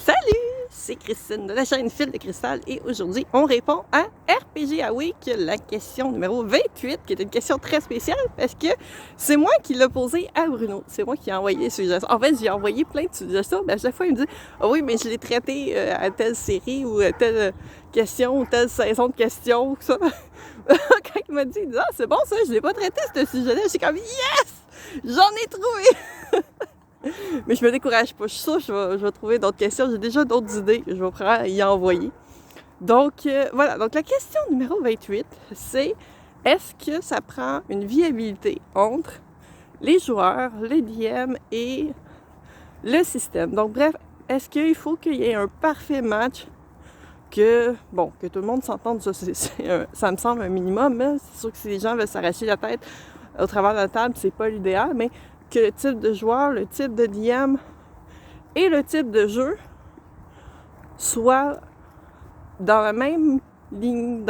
Salut! C'est Christine de la chaîne Fil de Cristal et aujourd'hui, on répond à RPG Awake, la question numéro 28, qui est une question très spéciale parce que c'est moi qui l'ai posée à Bruno. C'est moi qui ai envoyé les suggestions. En fait, j'ai envoyé plein de suggestions, mais à chaque fois, il me dit « Ah oui, mais je l'ai traité à telle série ou à telle question ou telle saison de questions. » ou ça. Quand il m'a dit « Ah, c'est bon ça, je l'ai pas traité ce sujet-là. » J'ai comme « Yes! J'en ai trouvé! » Mais je me décourage pas. Je suis sûre que je vais trouver d'autres questions. J'ai déjà d'autres idées que je vais prendre à y envoyer. Donc, voilà. Donc, la question numéro 28, c'est est-ce que ça prend une viabilité entre les joueurs, les DM et le système? Donc, bref, est-ce qu'il faut qu'il y ait un parfait match que tout le monde s'entende? Ça me semble un minimum. Hein? C'est sûr que si les gens veulent s'arracher la tête au travers de la table, c'est pas l'idéal, mais que le type de joueur, le type de DM et le type de jeu soient dans la même ligne,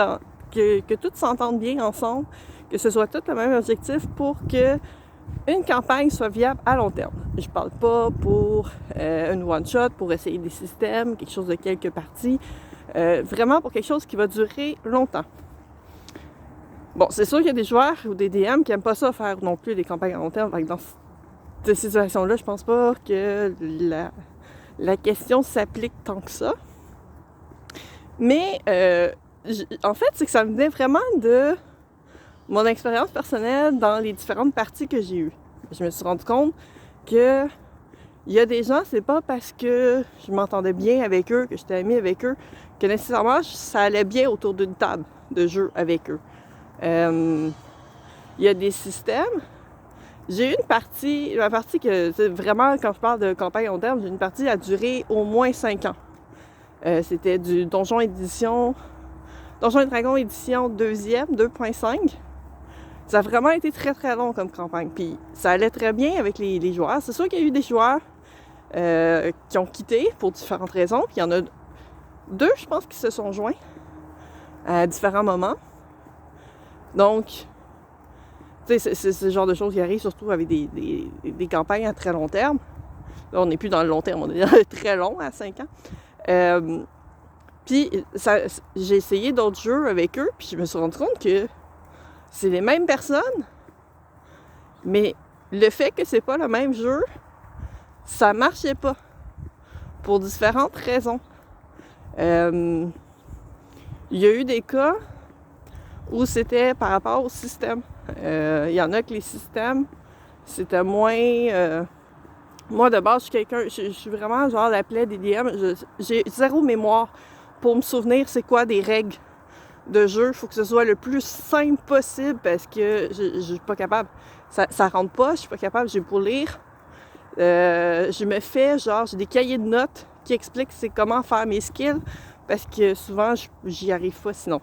que tout s'entende bien ensemble, que ce soit tout le même objectif pour que une campagne soit viable à long terme. Je parle pas pour une one-shot, pour essayer des systèmes, quelque chose de quelques parties, vraiment pour quelque chose qui va durer longtemps. Bon, c'est sûr qu'il y a des joueurs ou des DM qui n'aiment pas ça faire non plus des campagnes à long terme. Dans cette situation-là, je pense pas que la question s'applique tant que ça. Mais en fait, c'est que ça venait vraiment de mon expérience personnelle dans les différentes parties que j'ai eues. Je me suis rendu compte que il y a des gens, c'est pas parce que je m'entendais bien avec eux, que j'étais amie avec eux, que nécessairement ça allait bien autour d'une table de jeu avec eux. Il y a des systèmes. J'ai eu ma partie que, c'est vraiment, quand je parle de campagne long terme, j'ai une partie qui a duré au moins 5 ans. C'était du Donjon et Dragon édition 2.5. Ça a vraiment été très très long comme campagne. Puis ça allait très bien avec les joueurs. C'est sûr qu'il y a eu des joueurs qui ont quitté pour différentes raisons. Puis il y en a 2, je pense, qui se sont joints à différents moments. Donc, tu sais, c'est ce genre de choses qui arrivent surtout avec des campagnes à très long terme. Là, on n'est plus dans le long terme, on est dans le très long, à 5 ans. Puis, j'ai essayé d'autres jeux avec eux, puis je me suis rendu compte que c'est les mêmes personnes, mais le fait que c'est pas le même jeu, ça marchait pas. Pour différentes raisons. Il y a eu des cas où c'était par rapport au système. Il y en a que les systèmes, c'était moins... moi, de base, je suis vraiment genre la plaie des DM. J'ai zéro mémoire pour me souvenir c'est quoi des règles de jeu. Il faut que ce soit le plus simple possible parce que je suis pas capable. Ça rentre pas, je suis pas capable. J'ai pour lire. Je me fais, j'ai des cahiers de notes qui expliquent c'est comment faire mes skills parce que souvent, j'y arrive pas sinon.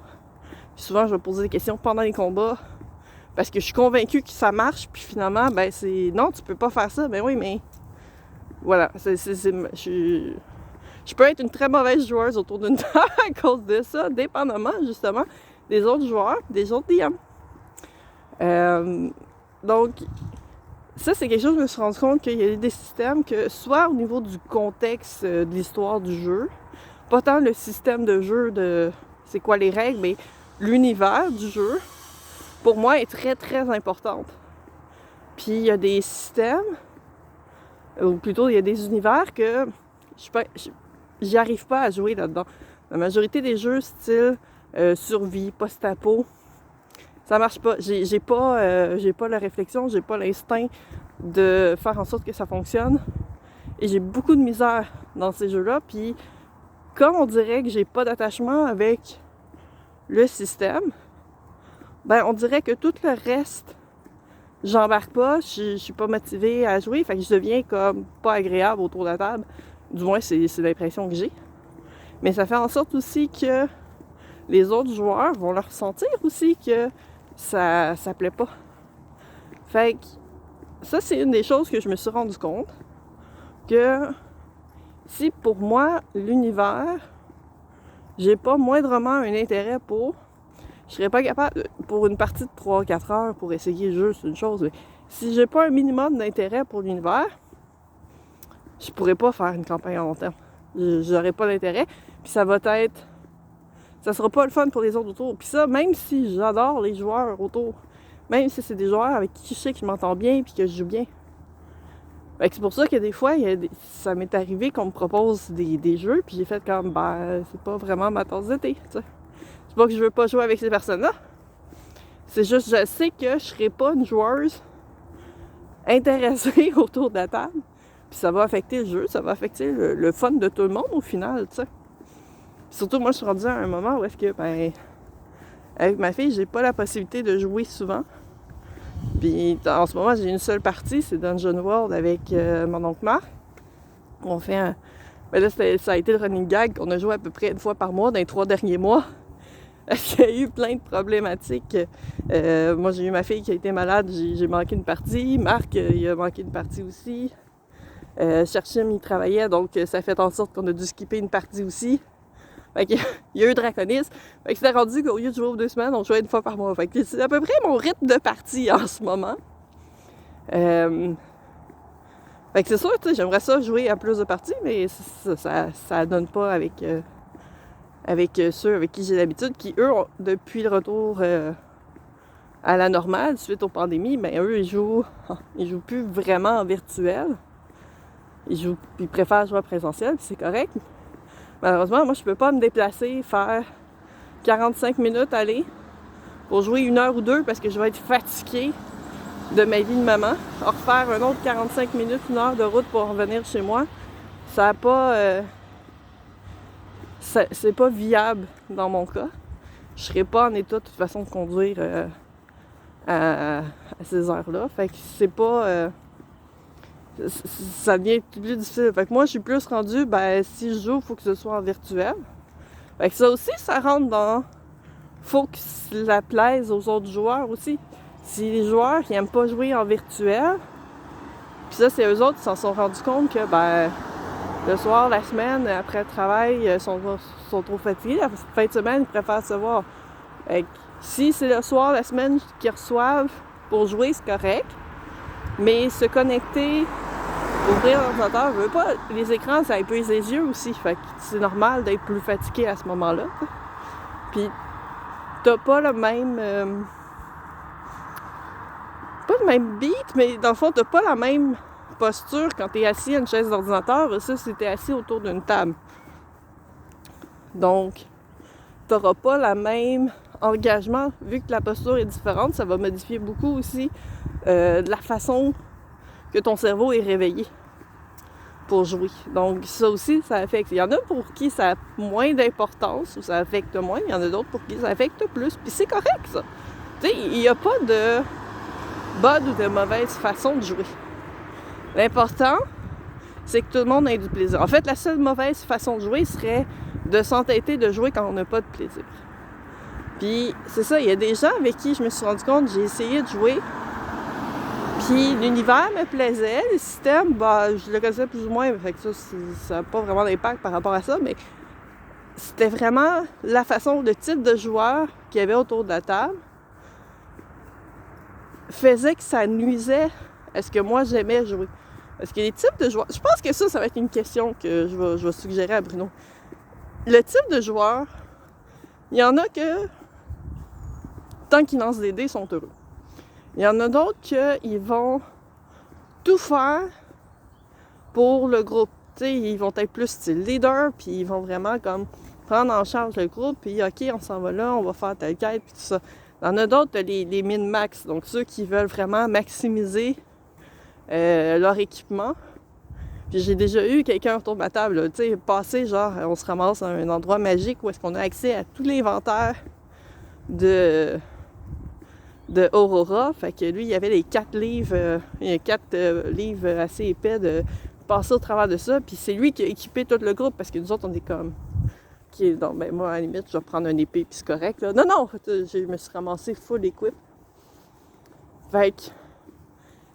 Puis souvent, je vais poser des questions pendant les combats parce que je suis convaincue que ça marche, puis finalement, ben c'est non, tu peux pas faire ça. Ben oui, mais voilà, je peux être une très mauvaise joueuse autour d'une table à cause de ça, dépendamment justement des autres joueurs, des autres DM. Donc, ça, c'est quelque chose que je me suis rendu compte qu'il y a des systèmes que, soit au niveau du contexte de l'histoire du jeu, pas tant le système de jeu de c'est quoi les règles, mais l'univers du jeu, pour moi, est très, très importante. Puis, il y a des systèmes, ou plutôt, il y a des univers que j'y arrive pas à jouer là-dedans. La majorité des jeux style survie, post-apo, ça marche pas. J'ai pas la réflexion, j'ai pas l'instinct de faire en sorte que ça fonctionne. Et j'ai beaucoup de misère dans ces jeux-là. Puis, comme on dirait que j'ai pas d'attachement avec le système, ben on dirait que tout le reste, j'embarque pas, je suis pas motivée à jouer, fait que je deviens comme pas agréable autour de la table. Du moins, c'est l'impression que j'ai. Mais ça fait en sorte aussi que les autres joueurs vont leur sentir aussi que ça plaît pas. Fait que ça, c'est une des choses que je me suis rendu compte. Que si pour moi, l'univers, j'ai pas moindrement un intérêt pour... Je serais pas capable, pour une partie de 3-4 heures, pour essayer le jeu, c'est une chose, mais si j'ai pas un minimum d'intérêt pour l'univers, je pourrais pas faire une campagne à long terme. j'aurai pas l'intérêt. Puis ça sera pas le fun pour les autres autour. Puis ça, même si j'adore les joueurs autour, même si c'est des joueurs avec qui je sais que je m'entends bien puis que je joue bien. Fait que c'est pour ça que des fois, ça m'est arrivé qu'on me propose des jeux, puis j'ai fait comme, c'est pas vraiment ma tasse de thé, tu sais. C'est pas que je veux pas jouer avec ces personnes-là. C'est juste, je sais que je serai pas une joueuse intéressée autour de la table. Puis ça va affecter le jeu, ça va affecter le fun de tout le monde au final, tu sais. Surtout, moi, je suis rendue à un moment où est-ce que, avec ma fille, j'ai pas la possibilité de jouer souvent. Puis en ce moment, j'ai une seule partie, c'est Dungeon World avec mon oncle Marc. On fait là, ça a été le running gag qu'on a joué à peu près une fois par mois dans les 3 derniers mois. Parce qu'il y a eu plein de problématiques. Moi, j'ai eu ma fille qui a été malade, j'ai manqué une partie. Marc, il a manqué une partie aussi. Cherchim, il travaillait, donc ça fait en sorte qu'on a dû skipper une partie aussi. Fait qu'il y a eu Draconis. Fait que c'était rendu qu'au lieu de jouer aux 2 semaines, on jouait une fois par mois. Fait que c'est à peu près mon rythme de partie en ce moment. Fait que c'est sûr, tu sais, j'aimerais ça jouer à plus de parties, mais ça donne pas avec ceux avec qui j'ai l'habitude, qui eux, depuis le retour à la normale, suite aux pandémies, ben eux, ils jouent plus vraiment en virtuel. Ils préfèrent jouer en présentiel, puis c'est correct. Malheureusement, moi, je peux pas me déplacer, faire 45 minutes aller pour jouer 1 heure ou 2 parce que je vais être fatiguée de ma vie de maman. Refaire un autre 45 minutes, 1 heure de route pour revenir chez moi, ça n'a pas... c'est pas viable dans mon cas. Je serais pas en état de toute façon de conduire à ces heures-là. Fait que c'est pas... ça devient plus difficile. Fait que moi, je suis plus rendue, si je joue, il faut que ce soit en virtuel. Fait que ça aussi, ça rentre dans... Faut que ça plaise aux autres joueurs aussi. Si les joueurs qui aiment pas jouer en virtuel, puis ça, c'est eux autres qui s'en sont rendus compte que, le soir, la semaine, après le travail, sont trop fatigués. La fin de semaine, ils préfèrent se voir. Fait que si c'est le soir, la semaine qu'ils reçoivent pour jouer, c'est correct. Mais se connecter, ouvrir l'ordinateur, je veux pas, les écrans, ça épuise les yeux aussi. Fait que c'est normal d'être plus fatigué à ce moment-là. Puis, t'as pas le même... pas le même beat, mais dans le fond, t'as pas la même posture quand t'es assis à une chaise d'ordinateur versus si t'es assis autour d'une table. Donc, t'auras pas le même engagement. Vu que la posture est différente, ça va modifier beaucoup aussi de la façon que ton cerveau est réveillé pour jouer. Donc ça aussi, ça affecte. Il y en a pour qui ça a moins d'importance ou ça affecte moins. Il y en a d'autres pour qui ça affecte plus. Puis c'est correct, ça. Tu sais, il n'y a pas de bonne ou de mauvaise façon de jouer. L'important, c'est que tout le monde ait du plaisir. En fait, la seule mauvaise façon de jouer serait de s'entêter de jouer quand on n'a pas de plaisir. Puis c'est ça, il y a des gens avec qui je me suis rendu compte, j'ai essayé de jouer, puis l'univers me plaisait, le système, je le connaissais plus ou moins, fait que ça n'a pas vraiment d'impact par rapport à ça, mais c'était vraiment la façon, le type de joueur qu'il y avait autour de la table faisait que ça nuisait à ce que moi j'aimais jouer. Parce que les types de joueurs, je pense que ça va être une question que je vais suggérer à Bruno. Le type de joueur, il y en a que, tant qu'ils lancent des dés, sont heureux. Il y en a d'autres qui vont tout faire pour le groupe. Tu sais, ils vont être plus style leader, puis ils vont vraiment comme prendre en charge le groupe, puis OK, on s'en va là, on va faire telle quête, puis tout ça. Il y en a d'autres, les min-max, donc ceux qui veulent vraiment maximiser leur équipement. Puis j'ai déjà eu quelqu'un autour de ma table, tu sais, passer, genre, on se ramasse à un endroit magique où est-ce qu'on a accès à tout l'inventaire de Aurora. Fait que lui, il y avait les 4 livres, il y a 4 livres assez épais de passer au travers de ça. Puis c'est lui qui a équipé tout le groupe parce que nous autres, on est comme... Okay, donc, moi, à la limite, je vais prendre un épée puis c'est correct. Là. Non, je me suis ramassé full equip. Fait que, tu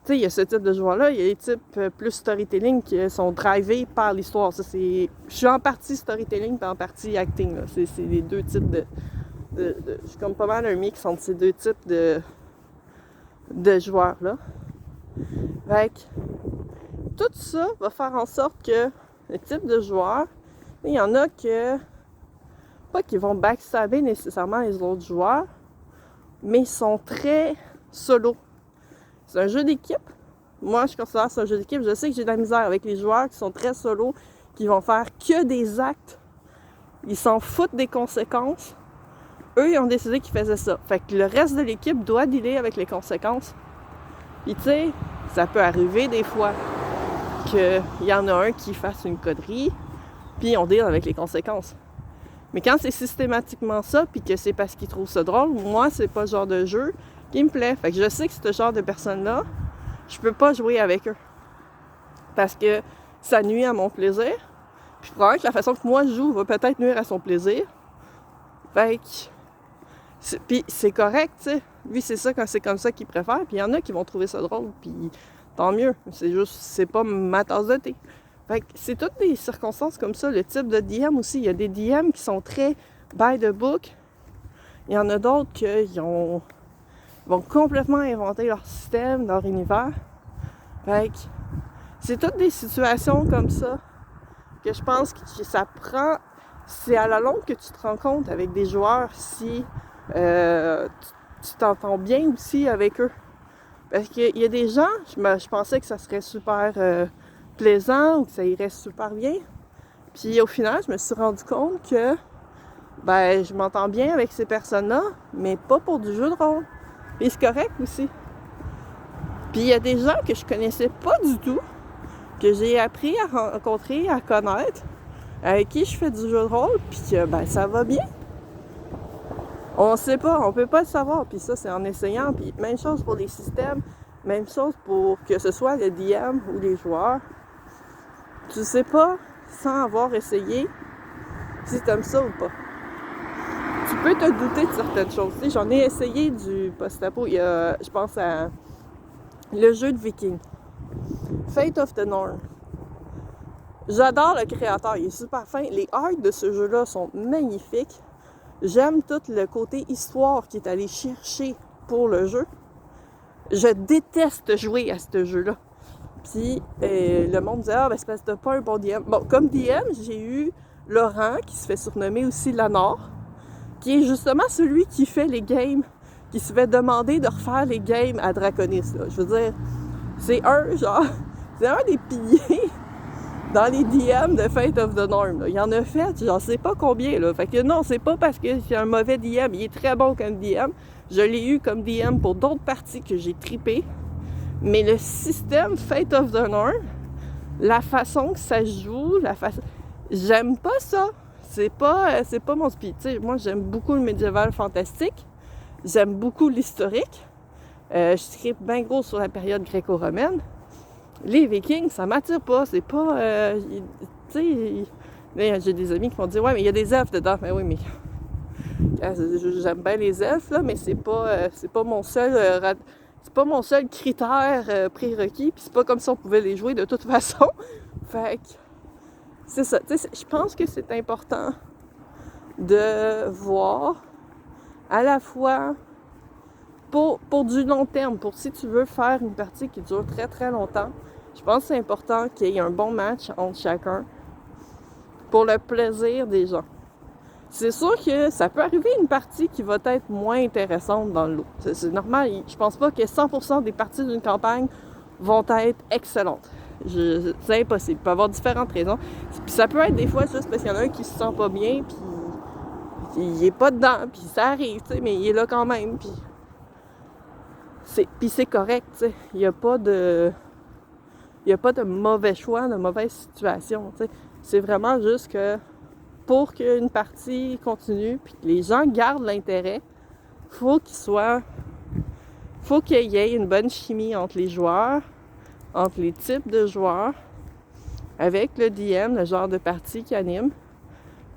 sais, il y a ce type de joueurs-là. Il y a les types plus storytelling qui sont drivés par l'histoire. Ça, c'est... Je suis en partie storytelling et en partie acting. Là. C'est les deux types de... Je suis comme pas mal un mix entre ces deux types de joueurs-là. Fait que tout ça va faire en sorte que le type de joueur Il y en a que, pas qu'ils vont backstabber nécessairement les autres joueurs, mais ils sont très solo. C'est un jeu d'équipe. Moi, je considère que c'est un jeu d'équipe. Je sais que j'ai de la misère avec les joueurs qui sont très solo, qui vont faire que des actes. Ils s'en foutent des conséquences. Eux, ils ont décidé qu'ils faisaient ça. Fait que le reste de l'équipe doit dealer avec les conséquences. Puis tu sais, ça peut arriver des fois qu'il y en a un qui fasse une connerie, puis on deal avec les conséquences. Mais quand c'est systématiquement ça, puis que c'est parce qu'ils trouvent ça drôle, moi, c'est pas le genre de jeu qui me plaît. Fait que je sais que ce genre de personnes-là, je peux pas jouer avec eux. Parce que ça nuit à mon plaisir. Puis probablement que la façon que moi je joue va peut-être nuire à son plaisir. Fait que... Puis c'est correct, tu sais. Lui, c'est ça quand c'est comme ça qu'il préfère. Puis il y en a qui vont trouver ça drôle, puis tant mieux. C'est juste, c'est pas ma tasse de thé. Fait que c'est toutes des circonstances comme ça. Le type de DM aussi. Il y a des DM qui sont très by the book. Il y en a d'autres qui vont complètement inventer leur système, leur univers. Fait que c'est toutes des situations comme ça que je pense que ça prend... C'est à la longue que tu te rends compte avec des joueurs si tu t'entends bien aussi avec eux. Parce qu'il y a des gens, je pensais que ça serait super plaisant ou que ça irait super bien. Puis au final, je me suis rendu compte que je m'entends bien avec ces personnes-là, mais pas pour du jeu de rôle. Et c'est correct aussi. Puis il y a des gens que je connaissais pas du tout, que j'ai appris à rencontrer, à connaître, avec qui je fais du jeu de rôle, puis que ça va bien. On sait pas, on peut pas le savoir, puis ça c'est en essayant, puis même chose pour les systèmes, même chose pour que ce soit le DM ou les joueurs. Tu sais pas, sans avoir essayé, si t'aimes ça ou pas. Tu peux te douter de certaines choses. Tu sais, j'en ai essayé du post-apo, il y a, je pense à le jeu de Viking, Fate of the North. J'adore le créateur, il est super fin. Les arts de ce jeu-là sont magnifiques. J'aime tout le côté histoire qu'il est allé chercher pour le jeu. Je déteste jouer à ce jeu-là. Puis le monde disait « c'est parce que t'as pas un bon DM. » Bon, comme DM, j'ai eu Laurent, qui se fait surnommer aussi Lanor, qui est justement celui qui fait les games, qui se fait demander de refaire les games à Draconis. Là. Je veux dire, c'est un des piliers dans les DM de Fate of the North. Là. Il en a fait, j'en sais pas combien. Là. Fait que non, c'est pas parce que c'est un mauvais DM, il est très bon comme DM. Je l'ai eu comme DM pour d'autres parties que j'ai trippé. Mais le système Fate of the North, la façon que ça joue, j'aime pas ça. C'est pas mon speed. T'sais, moi, j'aime beaucoup le médiéval fantastique. J'aime beaucoup l'historique. Je trippe bien gros sur la période gréco-romaine. Les Vikings, ça m'attire pas. C'est pas... tu sais... J'ai des amis qui m'ont dit « Ouais, mais il y a des elfes dedans. » Mais oui, mais... J'aime bien les elfes, là, mais c'est pas mon seul... c'est pas mon seul critère prérequis. Puis c'est pas comme si on pouvait les jouer de toute façon. Fait que... C'est ça. Tu sais, je pense que c'est important de voir à la fois... Pour du long terme, pour si tu veux faire une partie qui dure très très longtemps, je pense que c'est important qu'il y ait un bon match entre chacun pour le plaisir des gens. C'est sûr que ça peut arriver une partie qui va être moins intéressante dans le lot. C'est normal, je pense pas que 100% des parties d'une campagne vont être excellentes. C'est impossible, il peut y avoir différentes raisons. Puis ça peut être des fois juste parce qu'il y en a un qui se sent pas bien, puis il est pas dedans, puis ça arrive, tu sais, mais il est là quand même, puis... Puis c'est correct, tu sais. Il n'y a pas de mauvais choix, de mauvaise situation, tu sais. C'est vraiment juste que pour qu'une partie continue puis que les gens gardent l'intérêt, faut qu'il y ait une bonne chimie entre les joueurs, entre les types de joueurs, avec le DM, le genre de partie qui anime,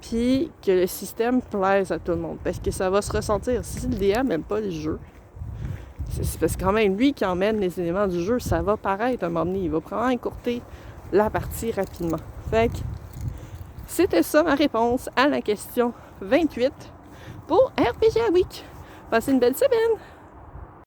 puis que le système plaise à tout le monde. Parce que ça va se ressentir. Si le DM n'aime pas le jeu, c'est parce que quand même lui qui emmène les éléments du jeu, ça va paraître à un moment donné. Il va probablement encurter la partie rapidement. Fait que c'était ça ma réponse à la question 28 pour RPG Week. Passez une belle semaine!